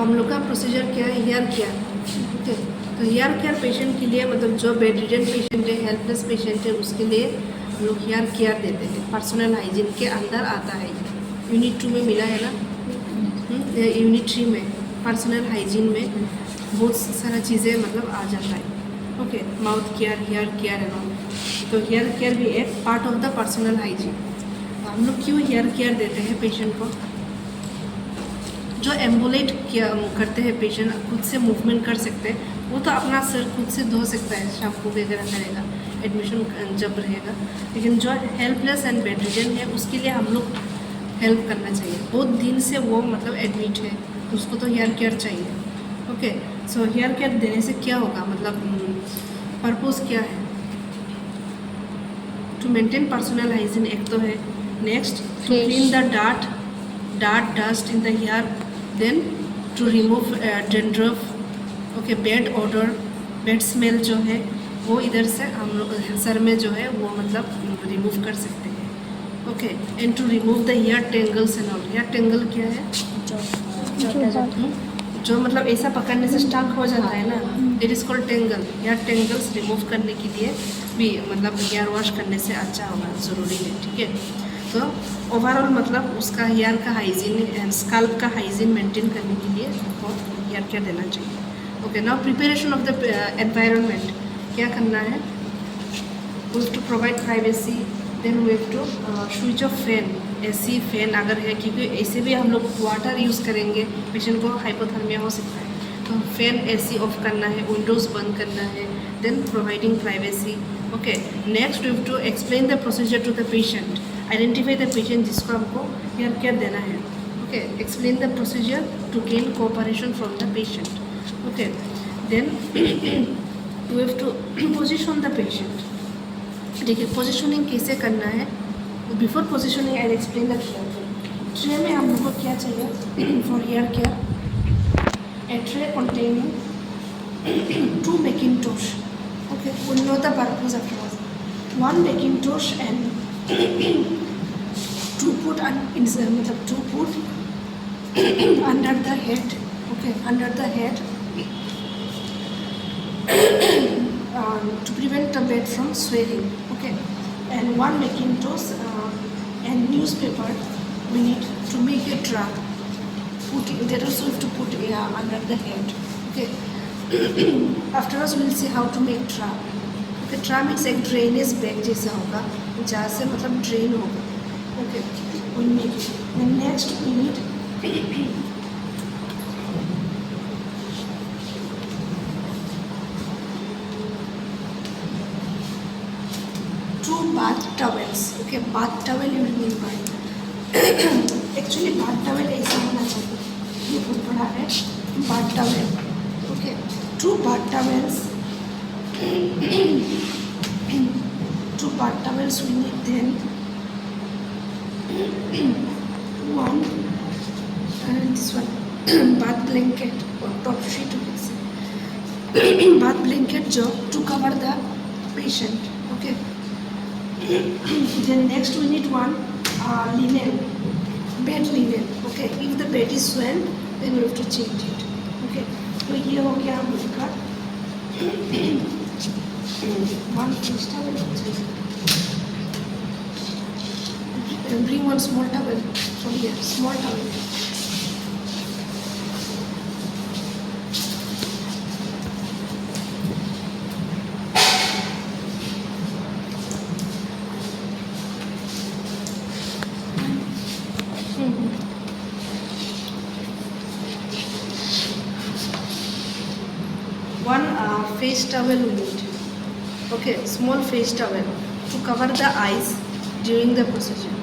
हम लोग का प्रोसीजर क्या है, हेयर केयर। ओके, तो हेयर केयर पेशेंट के लिए मतलब जो बेड रिडन पेशेंट है, हेल्पलेस पेशेंट है, उसके लिए हम लोग हेयर केयर देते हैं। पर्सनल हाइजीन के अंदर आता है, यूनिट 2 में मिला है ना, यूनिट 3 में पर्सनल हाइजीन में बहुत सारा चीज़ें मतलब आ जाता है। Okay, mouth care, hair care and all. तो हेयर केयर भी एक part of the personal hygiene. हम लोग क्यों हेयर केयर देते हैं पेशेंट को? जो एम्बुलेट किया करते हैं पेशेंट, खुद से मूवमेंट कर सकते हैं, वो तो अपना सर खुद से धो सकता है, शैम्पू वगैरह करेगा एडमिशन जब रहेगा। लेकिन जो हेल्पलेस एंड बेड रिडन है, उसके लिए हम लोग हेल्प करना चाहिए। बहुत दिन से वो मतलब एडमिट है, तो उसको तो हेयर केयर चाहिए। ओके, सो हेयर केयर देने से क्या होगा, मतलब पर्पस क्या है? टू मेंटेन पर्सनल हाइजीन एक तो है, next to clean the dirt dust in the hair, then to remove dandruff. Okay, bad odour, bad smell जो है वो इधर से हम लोग सर में जो है वो मतलब रिमूव कर सकते हैं। Okay, and to remove the hair tangles and all. Hair tangle क्या है? जो मतलब ऐसा पकड़ने से स्टक हो जाता है ना, it is called tangle. Hair tangles remove करने के लिए भी मतलब हेयर वॉश करने से अच्छा होगा, ज़रूरी है। ठीक है, तो ओवरऑल मतलब उसका हेयर का हाइजीन, स्कल्प का हाइजीन मेंटेन करने के लिए आपको हेयर केयर देना चाहिए। Okay, now preparation of the environment क्या करना है? We have to provide privacy, then we have to switch off fan, AC fan अगर है, क्योंकि ऐसे भी हम लोग वाटर यूज़ करेंगे, पेशेंट को हाइपोथर्मिया हो सकता है, तो फैन एसी ऑफ करना है, विंडोज़ बंद करना है, then providing privacy. Okay, next we have to explain the procedure to the patient, identify the patient जिसको हमको हेयर केयर देना है। Okay, explain the procedure to gain cooperation from the patient. Okay, then we have to position the patient. देखिए, positioning कैसे करना है। Before positioning I explain the tray में हम लोग को क्या चाहिए for hair care? A tray containing 2 Macintosh. Okay, we know the purpose afterwards. 1 Macintosh and 2 put under the head. Okay, under the head to prevent the bed from swelling. Okay, and 1 Macintosh and newspaper we need to make a trap. That also have to put under the head. Okay. Afterwards we will see how to make trap. Okay, trap means एक drainage bag जैसा होगा, जहाँ से मतलब drain होगा। Okay, we make it. Then next we need 2 bath towels. Okay, bath towel you will need by actually bath towel ऐसा होना चाहिए, ये बहुत बड़ा है bath towel. Okay, 2 bath towels. 2 bath towels we need, then 1 and this one bath blanket or top sheet you can say. Bath blanket जो to cover the patient. Okay. Then next we need 1 linen, bed linen. Okay, if the bed is swelled then we have to change it. Okay, तो ये हो गया हम लोग का 1 fish towel चाहिए. Bring 1 small towel from here, small towel. One face towel we need. Okay, small face towel to cover the eyes during the procedure.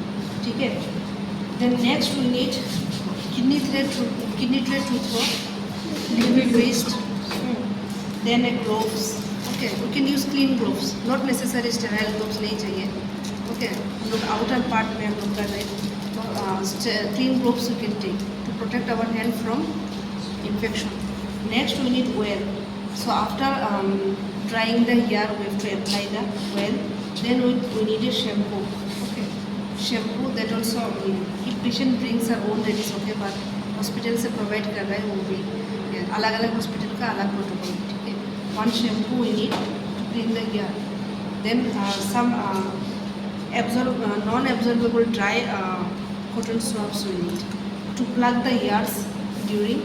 ठीक है. Then next we need kidney thread to throw, liquid waste. Then a gloves. Okay, we can use clean gloves, not necessary sterile gloves नहीं चाहिए. Okay, हम लोग outer part में हम लोग कर रहे हैं, तो clean gloves we can take to protect our hand from infection. Next we need oil. So after drying the hair we have to apply the oil. Then we need a shampoo. Okay, shampoo that also if patient brings her own that is okay, but hospital से provide कर रहे हैं वो भी अलग अलग hospital का अलग प्रोटोकॉल, ठीक है। One shampoo we need to clean the ear, then some non absorbable dry cotton swabs we need to plug the ears during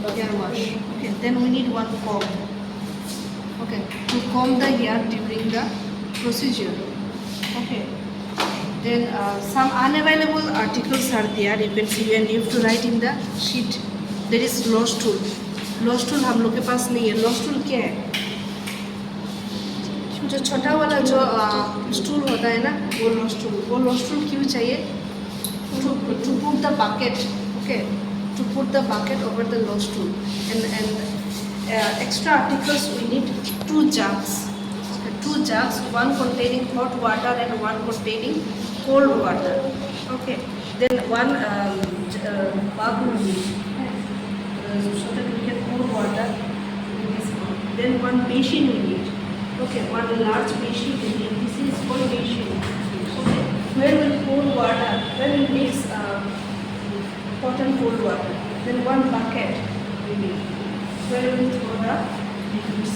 hair wash. Okay, then we need one comb. Okay, to comb the hair during the procedure. Okay, then some unavailable articles are there. You can see and you have to write in the sheet. There is lost tool. Lost tool हम लोग के पास नहीं है. Lost tool क्या है? जो छोटा वाला जो स्टूल होता है ना, वो lost tool. वो lost tool क्यों चाहिए? To put the bucket, okay, to put the bucket over the low stool, and extra articles we need 2 jugs, okay, 2 jugs, one containing hot water and one containing cold water, okay, then one mug we need, so that we can pour water in this mug, then one basin we need, okay, one large basin we need, this is called basin, okay, where we'll pour water, where we'll mix hot and cold water. Then one bucket we need, where we'll throw the liquids.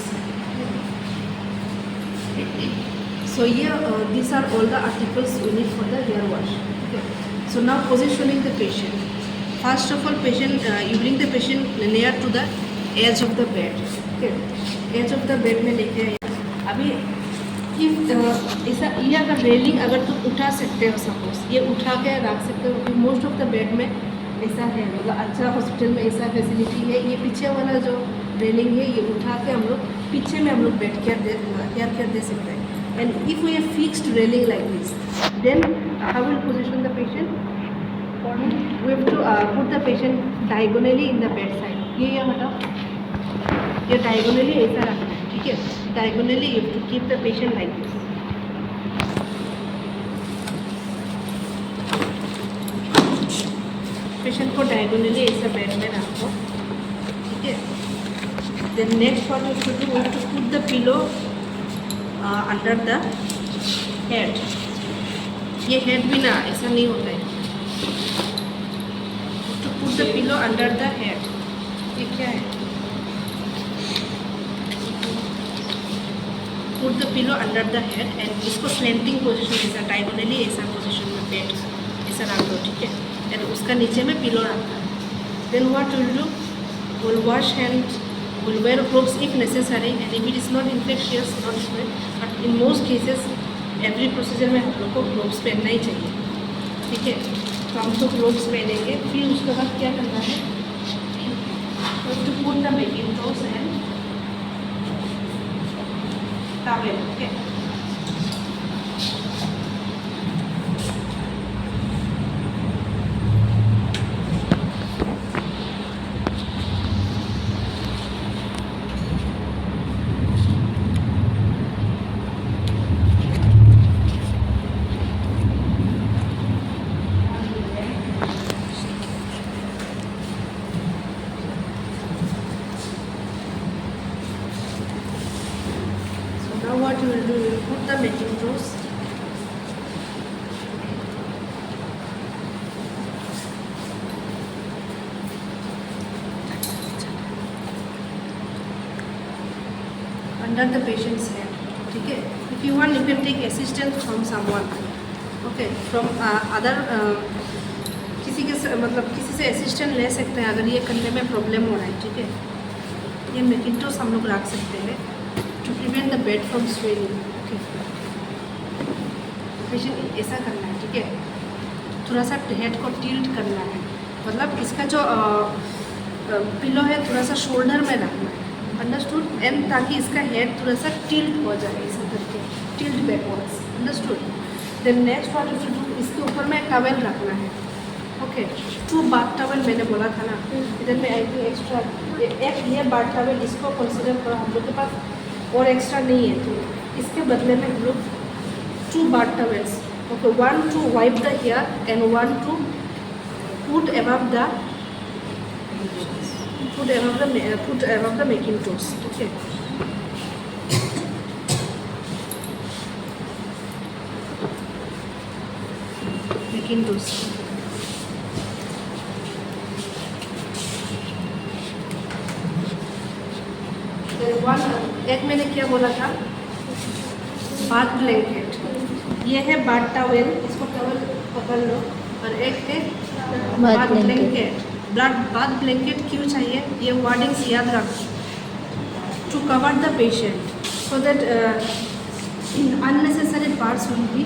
So here these are all the articles we need for the hair wash. Okay. So now positioning the patient. First of all, patient you bring the patient near to the edge of the bed. Okay. Edge of the bed में लेके अभी ऐसा ये अगर railing अगर तुम उठा सकते हो, सपोज ये उठा के रख सकते हो, क्योंकि मोस्ट ऑफ द बेड में ऐसा है, मतलब अच्छा हॉस्पिटल में ऐसा फैसिलिटी है। ये पीछे वाला जो रेलिंग है ये उठा के हम लोग पीछे में हम लोग बेड हेयर केयर दे सकते हैं। And if we have fixed railing like this, then how will position the patient? We have to put the patient diagonally in the bed side. ये मतलब ये डायगोनली ऐसा रखना है, ठीक है। Diagonally you have to keep the patient like this. Patient को diagonally ऐसा बेड में रखो, ठीक है। Then next what you to do, we have to put the pillow under the head. ये हेड भी ना ऐसा नहीं होता है, to put the pillow under the head. ये क्या है? Put the pillow under the head and इसको स्लैंटिंग पोजीशन, ऐसा डायगोनली ऐसा पोजीशन में बेड ऐसा रख दो, ठीक है। एंड उसका नीचे में पिलो रखना है। Then what will do, will wash hand, will wear gloves if necessary, and if it is not infectious not spread, but in most cases every procedure में हम लोग को ग्लोव्स पहनना ही चाहिए, ठीक है। तो हम तो ग्लोव्स पहनेंगे। फिर उसके बाद क्या करना है, to put the mackintosh and towel, okay. Now what you will do, you will put the Macintosh under the patient's head, ठीक है। If you want, you can take assistance from someone, okay, from other किसी के मतलब किसी से assistant ले सकते हैं अगर ये करने में प्रॉब्लम हो रहा है, ठीक है। ये Macintosh हम लोग रख सकते हैं to prevent the bed from swelling, okay. Patient ऐसा करना है, ठीक है। थोड़ा सा हेड को टिल्ट करना है, मतलब इसका जो पिलो है थोड़ा सा शोल्डर में रखना है, अंडरस्टूड। एंड ताकि इसका हेड थोड़ा सा टिल्ट हो जाए इस करके, tilt backwards, understood. Then next what you do, इसके ऊपर में टॉवेल रखना है, ओके। 2 बाथ टॉवेल मैंने बोला था ना, इधर में एक एक्स्ट्रा, एक ये बाथ टॉवेल इसको कंसिडर करो, हम लोग के पास और एक्स्ट्रा नहीं है, तो इसके बदले में हम लोग 2 bath towels, okay, 1 to wipe the hair and 1 to put above the Macintosh, okay. Macintosh एक मैंने क्या बोला था, बाथ ब्लैंकेट, ये है बाथ टॉवेल, इसको टॉवेल पकड़ लो, और एक है बाथ ब्लैंकेट। बाथ ब्लैंकेट क्यों चाहिए, ये वर्डिंग्स याद रखो, to cover the patient so that unnecessary parts will be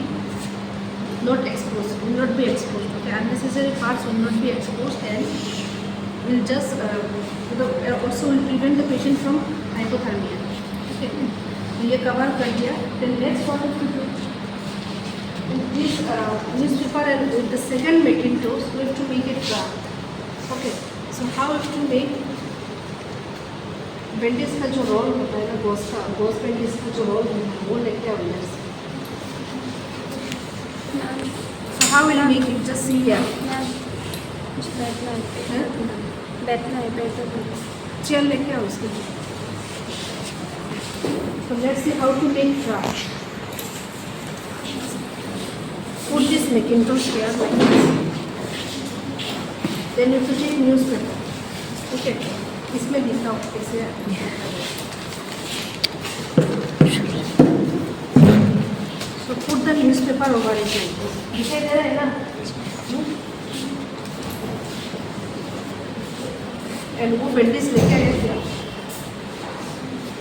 not exposed, will not be exposed. Okay, unnecessary parts will not be exposed and will just also will prevent the patient from hypothermia. Okay, ये cover कर दिया. Then next what to do? This newspaper and the second Macintosh we have to make it dry. Okay, so how to make bandage का जो role होता है ना, गोस bandage का जो रोल होता है वो लेके आओ इधर से. So how will you make it? Just see here. Chair लेके आओ उसके लिए. So let's see how to make fry. Put this Macintosh here like this. Then you have to take newspaper. Okay. इसमें दिखाओ कैसे. So put the newspaper over it like this. दिखाई दे रहा है ना? And वो बैंडेज लेके आया क्या?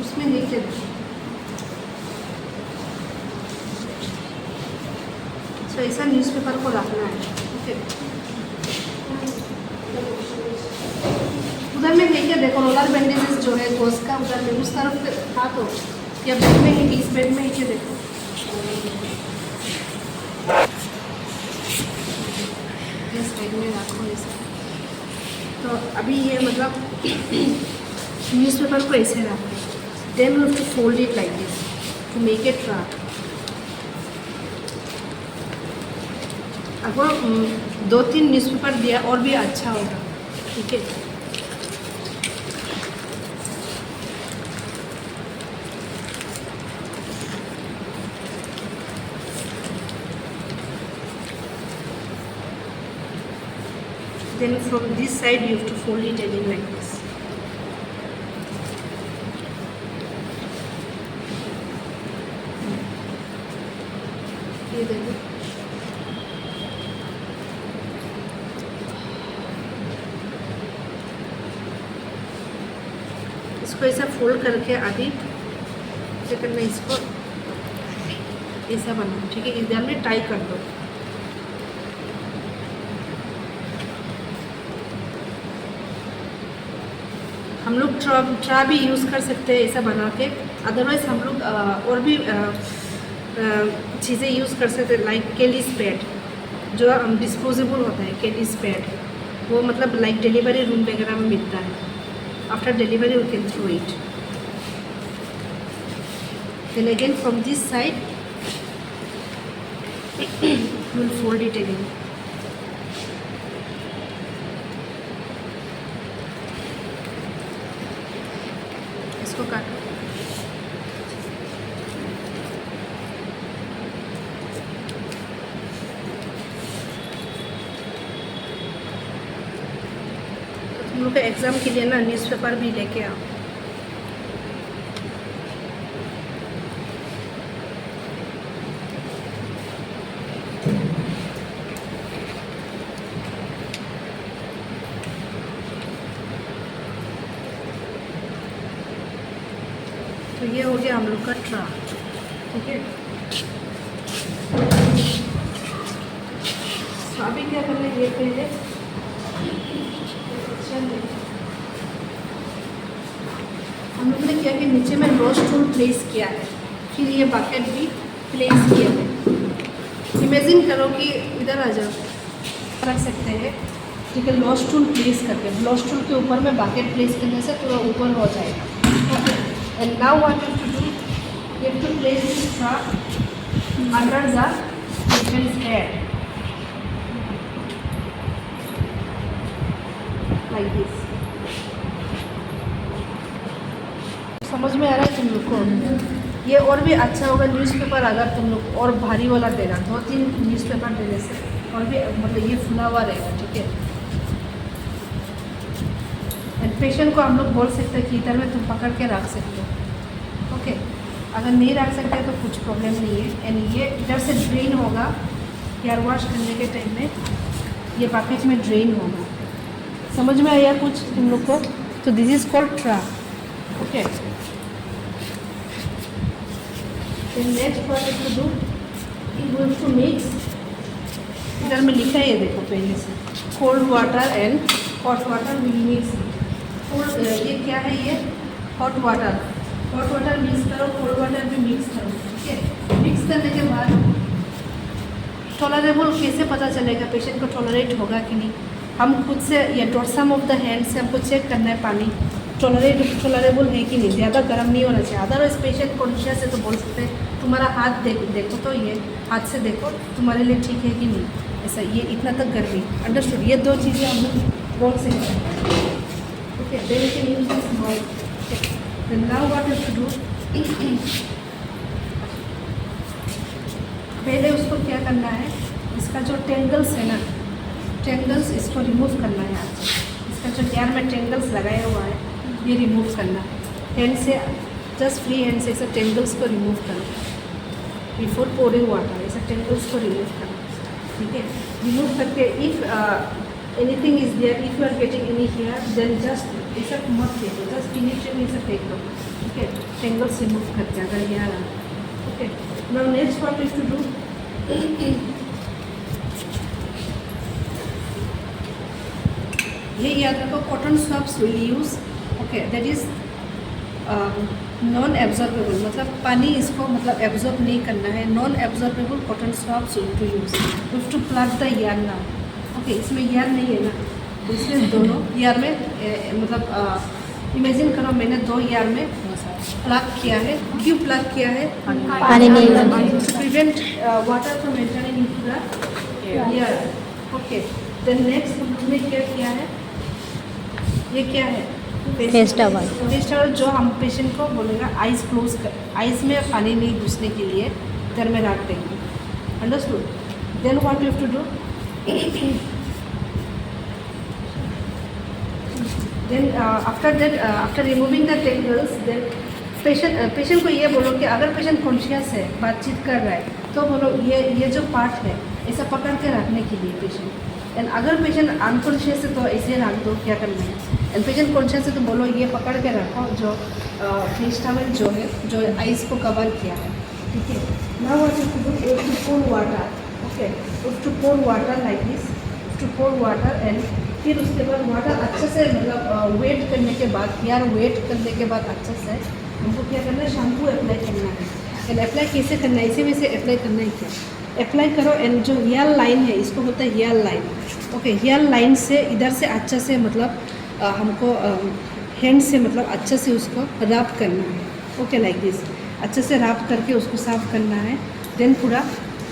उसमें लेके. So ऐसा न्यूज़पेपर को रखना है. Okay. उधर में लेके देखो, रोलर बैंडेजेस जो है गोस का उधर में उस तरफ था, तो या बेड में ही, इस बेड में ही के देखो. इस बेड में रखो इसे. तो अभी ये मतलब न्यूज़पेपर को ऐसे रखो. Then you have to fold it like this to make it rough. अगर 2-3 न्यूज़पेपर दिया और भी अच्छा होगा. ठीक है. Then from this side you have to fold it again like this. ये देखो. इसको ऐसा फोल्ड करके आगे क्या करना है, इसको ऐसा बनाओ. ठीक है. इधर में टाई कर दो. हम लोग ट्रा भी यूज़ कर सकते हैं ऐसा बना के. अदरवाइज़ हम लोग और भी चीज़ें यूज़ कर सकते हैं, लाइक केलीस पैड जो डिस्पोजेबल होता है. केलीस पैड वो मतलब लाइक डिलीवरी रूम वगैरह में मिलता है. After delivery you can throw it. Then again from this side you will fold it again. इसको काटो. तुम लोग के एग्ज़ाम के लिए ना न्यूज़पेपर भी लेके आओ. तो ये हो गया हम लोग का ट्रा. ठीक है. तो अभी क्या करना है, ये पहले हम लोग ने क्या कि नीचे में लो स्टूल प्लेस किया है, फिर ये बकेट भी प्लेस किया है. इमेजिन करो कि इधर आ जाओ, रख सकते हैं. ठीक है. लो स्टूल प्लेस करके, लो स्टूल के ऊपर में बकेट प्लेस करने से थोड़ा ऊपर हो जाएगा. Okay. And now what you have to do, you have to place this straw under the patient's head like this. समझ में आ रहा है तुम लोग को? ये और भी अच्छा होगा न्यूज़पेपर अगर तुम लोग और भारी वाला देना, 2-3 न्यूज़पेपर देने से और भी मतलब ये फुला हुआ रहेगा. ठीक है. एंड पेशेंट को हम लोग बोल सकते हैं कि इधर में तुम पकड़ के रख सकते हो. अगर नहीं रख सकते तो कुछ प्रॉब्लम नहीं है। एंड ये इधर से ड्रेन होगा हेयर वॉश करने के टाइम में, ये पैकेज में ड्रेन होगा। समझ में आया कुछ तुम लोग को? तो दिस इज कॉल्ड ट्रा। Okay, next what to do, you have to mix. इधर में लिखा है, ये देखो पहले से, cold water and hot water will mix. ये क्या है, ये हॉट वाटर मिक्स करो, कोल्ड वाटर भी मिक्स करो। ठीक है, मिक्स करने के बाद टॉलरेबल कैसे पता चलेगा पेशेंट को टॉलरेट होगा कि नहीं? हम खुद से या डॉर्सम ऑफ द हैंड से हमको चेक करना है पानी टॉलरेबल है कि नहीं, ज़्यादा गर्म नहीं होना चाहिए। अदरवाइज पेशेंट कॉन्शियस है तो बोल सकते हैं तुम्हारा हाथ देखो तो ये हाथ से देखो तुम्हारे लिए ठीक है कि नहीं, ऐसा ये इतना तक गर्मी। अंडरस्टूड? ये दो चीज़ें हम लोग बोल सकते हैं। Okay, then can use this ball. Then now what you to do, पहले उसको क्या करना है, इसका जो टेंगल्स है ना, टेंगल्स इसको रिमूव करना है। आज इसका जो हेयर में टेंगल्स लगाया हुआ है ये रिमूव करना है। हैंड से, जस्ट फ्री हैंड से ऐसा टेंगल्स को रिमूव करो बिफोर पोरिंग वाटर। ऐसा टेंगल्स को रिमूव करो। ठीक है, रिमूव करके if anything is there, if you are getting any hair then just ऐसा मत फेंको, जस्ट इनिशियली ऐसा फेंक दो। ठीक है, टेंगल्स रिमूव करके अगर हेयर आ। Okay, now next what is to do, ये याद रखो, cotton swabs will use. Okay, that is non absorbable, मतलब पानी इसको मतलब एब्जॉर्ब नहीं करना है। Non absorbable cotton swabs to use. We have to plug the ear now. Okay, इसमें ईयर नहीं है ना, तो इसलिए दोनों ईयर में मतलब इमेजिन करो मैंने दो ईयर में प्लग किया है। क्यों प्लग किया है? पानी नहीं to prevent water from entering into the ear. Okay. Then next हमने क्या किया है? ये क्या है? Face towel. फेस टॉवल जो हम पेशेंट को बोलेगा आइज क्लोज कर, आइज में पानी नहीं घुसने के लिए इधर में रख देंगे। Understood? Then what you have to do, then after that after removing the tangles, then patient को ये बोलो कि अगर पेशेंट कॉन्शियस है, बातचीत कर रहा है, तो बोलो ये जो पार्ट है ऐसा पकड़ के रखने के लिए पेशेंट। एंड अगर पेशेंट अनकॉन्शियस है तो ऐसे रख दो, क्या करना है। एंड पेशेंट कॉन्शियस है तो बोलो ये पकड़ के रखो जो फेस टॉवल जो है, जो आइज को कवर किया है। ठीक है, now what you to do, you have to pour water. Okay, you have to pour water like this, to pour water and फिर उसके बाद वाटर अच्छे से मतलब वेट करने के बाद, यार वेट करने के बाद अच्छे से हमको क्या करना है, शैम्पू अप्लाई करना है। एंड अप्लाई कैसे करना है, इसी वजह से अप्लाई करना है, क्या अप्लाई करो। एंड जो हेयर लाइन है इसको होता है hair line. Okay, hair line से इधर से अच्छे से मतलब हमको हैंड से मतलब अच्छे से उसको रब करना है। ओके, लाइक दिस अच्छे से रब करके उसको साफ करना है। देन पूरा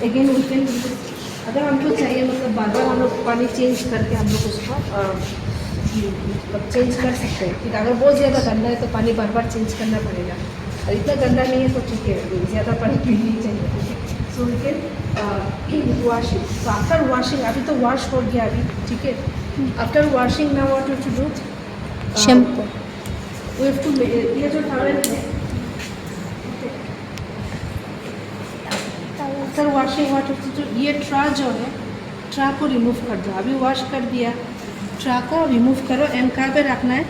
अगेन वी कैन, अगर हमको चाहिए मतलब बार बार हम लोग पानी चेंज करके हम लोग उसको चेंज कर सकते हैं। फिर अगर बहुत ज़्यादा गंदा है तो पानी बार बार चेंज करना पड़ेगा, और इतना गंदा नहीं है तो ठीक है, ज़्यादा पानी पीनी चाहिए। So we can wash it. तो आफ्टर वॉशिंग, अभी तो वॉश हो गया अभी, ठीक है। After washing now what you to do, shampoo. We have to, ये जो टॉवल है, after washing what you to do, ये ट्रा जो है, ट्रा को रिमूव कर दो। अभी वॉश कर दिया, ट्रा को रिमूव करो। एंड कहाँ पे रखना है,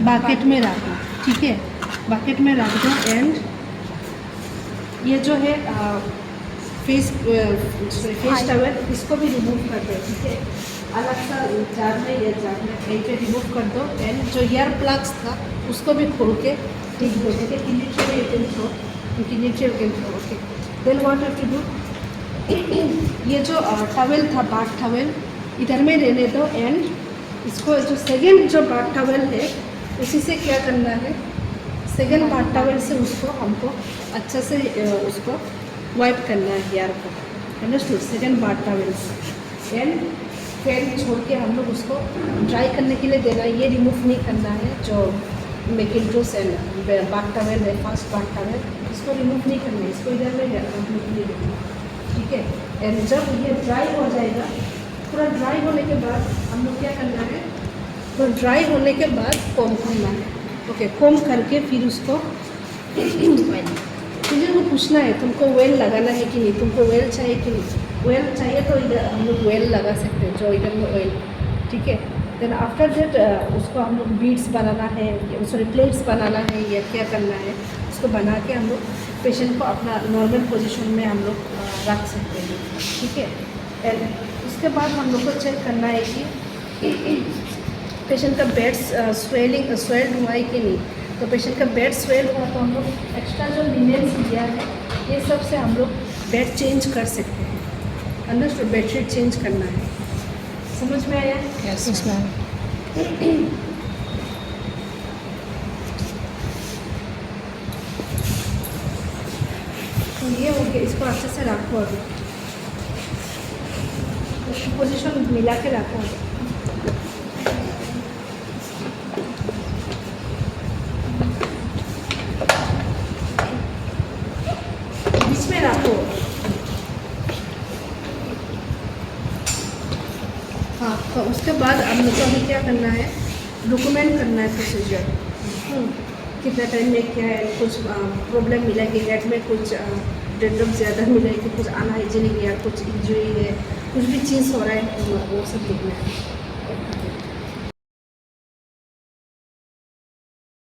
बाकेट में रखना। ठीक है, बाकेट में रख दो। एंड ये जो है फेस टॉवल, इसको भी रिमूव कर दो। ठीक है, अलग सा जार में या जार में कहीं पे रिमूव कर दो। एंड जो ईयर प्लग्स था उसको भी खोल के ठीक दो। ठीक है, नीचे यू कैन थ्रो, नीचे you can throw. Okay, then what you to do, ये जो टॉवल था, बाथ टॉवल इधर में रहने दो। एंड इसको जो सेकेंड जो बाथ टॉवल है उसी से क्या करना है, सेकेंड बाथ टॉवल से उसको हमको अच्छा से उसको वाइप करना है हेयर को। अंडरस्टूड? सेकेंड बाथ टॉवल से। एंड फैन छोड़ के हम लोग उसको ड्राई करने के लिए देना है। ये रिमूव नहीं करना है जो मैकिन्टोश एंड बाथ टॉवल है, फर्स्ट बाथ टॉवल, इसको रिमूव नहीं करना है, इसको इधर में रखने के लिए देना है। ठीक है, एंड जब ये ड्राई हो जाएगा, पूरा ड्राई होने के बाद हम लोग क्या करना है, तो ड्राई होने के बाद कोम करना है। ओके, कोम करके फिर उसको तुझे वो पूछना है तुमको वेल लगाना है कि नहीं, तुमको वेल चाहिए कि नहीं। वेल चाहिए तो इधर हम लोग वेल लगा सकते हैं, जो इधर में वेल, ठीक है। देन आफ्टर दैट उसको हम लोग बीड्स बनाना है, सॉरी प्लेट्स बनाना है या क्या करना है, उसको बना के हम लोग पेशेंट को अपना नॉर्मल पोजीशन में हम लोग रख सकते हैं, ठीक है। एंड उसके बाद हम लोग को चेक करना है कि पेशेंट का बेड स्वेल्ड हुआ है कि नहीं। तो पेशेंट का बेड स्वेल हुआ तो हम लोग एक्स्ट्रा जो लिनेंस दिया है ये सब से हम लोग बेड चेंज कर सकते हैं, अंडरस्टूड। बेडशीट चेंज करना है, समझ में आया? Yes ma'am. तो ये हो गया, इसको अच्छे से रखो अभी, पोजीशन मिला के रखो अभी। बीच में रखो, हाँ। तो उसके बाद हम लोग को अभी क्या करना है, डॉक्यूमेंट करना है प्रोसीजर, कितना टाइम में क्या है, कुछ प्रॉब्लम मिला कि गेट में कुछ डेडलॉक ज़्यादा मिला है कि कुछ अनहाइजीनिक या कुछ इंजरी है, कुछ भी चीज़ हो रहा है, वो सब देखना है।